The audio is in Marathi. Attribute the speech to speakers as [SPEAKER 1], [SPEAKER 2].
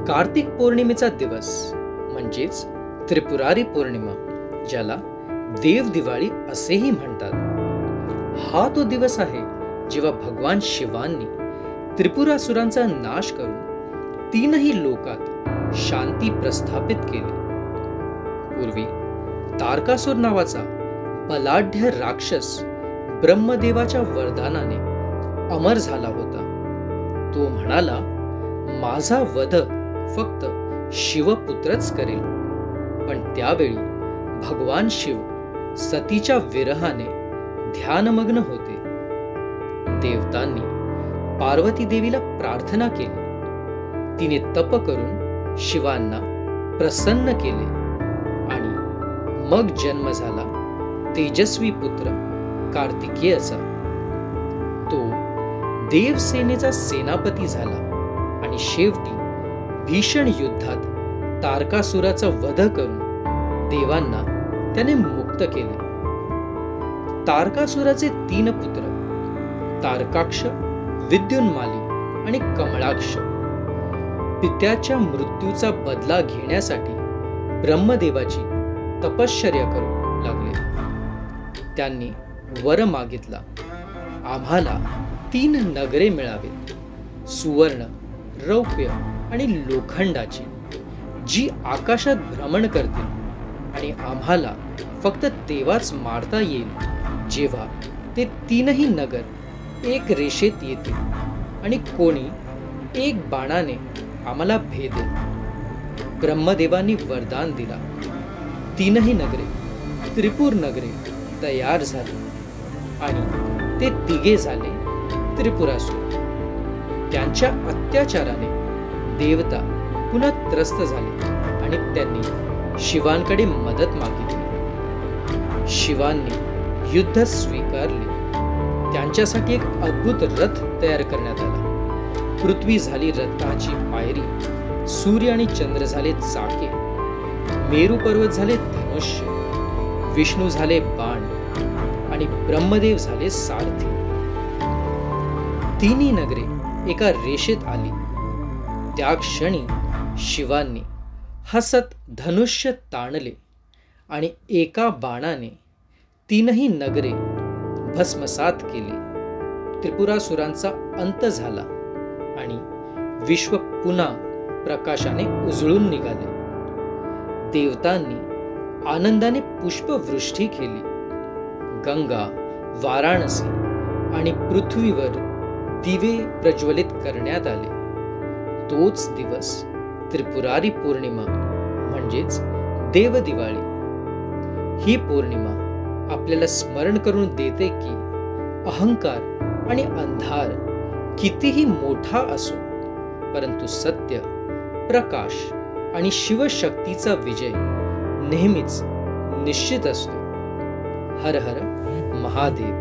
[SPEAKER 1] कार्तिक पौर्णिमेचा दिवस म्हणजेच त्रिपुरारी पौर्णिमा, ज्याला देव दिवाळी असेही म्हणतात, हा तो दिवस आहे जेव्हा भगवान शिवांनी त्रिपुरासुरांचा नाश करून तीनही लोकात शांती प्रस्थापित केली. पूर्वी तारकासुर नावाचा बलाढ्य राक्षस ब्रह्मदेवाच्या वरदानाने अमर झाला होता. तो म्हणाला, माझा वध फक्त शिवपुत्रच करेल. पण त्यावेळी भगवान शिव सतीच्या विरहाने ध्यानमग्न होते. देवतांनी पार्वती देवीला प्रार्थना केली. तिने तप करून शिवांना प्रसन्न केले आणि मग जन्म झाला तेजस्वी पुत्र कार्तिकेयचा. तो देवसेनेचा सेनापती झाला आणि शेवटी भीषण युद्धात तारकासुराचा वध करून देवांना त्याने मुक्त केले. तारकासुराचे 3 पुत्र तारकाक्ष, विद्युन्माली आणि कमळाक्ष पित्याच्या मृत्यूचा बदला घेण्यासाठी ब्रह्मदेवाची तपश्चर्या करू लागले. त्यांनी वर मागितला, आम्हाला 3 नगरे मिळावीत, सुवर्ण, रौप्य आणि लोखंडाची, जी आकाशात भ्रमण करतील आणि आम्हाला फक्त तेव्हाच मारता येईल जेव्हा ते 3ही नगर एक रेषेत येतील आणि कोणी एक बाणाने आम्हाला भेदेल. ब्रह्मदेवांनी वरदान दिला. 3ही नगरे त्रिपुर नगरे तयार झाली आणि ते तिघे झाले त्रिपुरासुर. त्यांच्या अत्याचाराने देवता पुन्हा त्रस्त झाले आणि त्यांनी शिवांकडे मदत मागितली. शिवांनी युद्ध स्वीकारले. त्यांच्यासाठी एक अद्भुत रथ तयार करण्यात आला. पृथ्वी झाली रथाची पायरी, सूर्य आणि चंद्र झाले चाके, मेरू पर्वत झाले धनुष्य, विष्णू झाले बाण आणि ब्रह्मदेव झाले सारथी. 3ही नगरे एका रेषेत आली. त्या क्षणी शिवांनी हसत धनुष्य ताणले आणि एका बाणाने 3ही नगरे भस्मसात केली. त्रिपुरासुरांचा अंत झाला आणि विश्व पुन्हा प्रकाशाने उजळून निघाले. देवतांनी आनंदाने पुष्पवृष्टी केली. गंगा, वाराणसी आणि पृथ्वीवर दिवे प्रज्वलित करण्यात आले. तोच दिवस त्रिपुरारी पौर्णिमा म्हणजेच देव दिवाळी. ही पौर्णिमा आपल्याला स्मरण करून देते की अहंकार आणि अंधार कितीही मोठा असो, परंतु सत्य, प्रकाश आणि शिवशक्तीचा विजय नेहमीच निश्चित असतो. हर हर महादेव.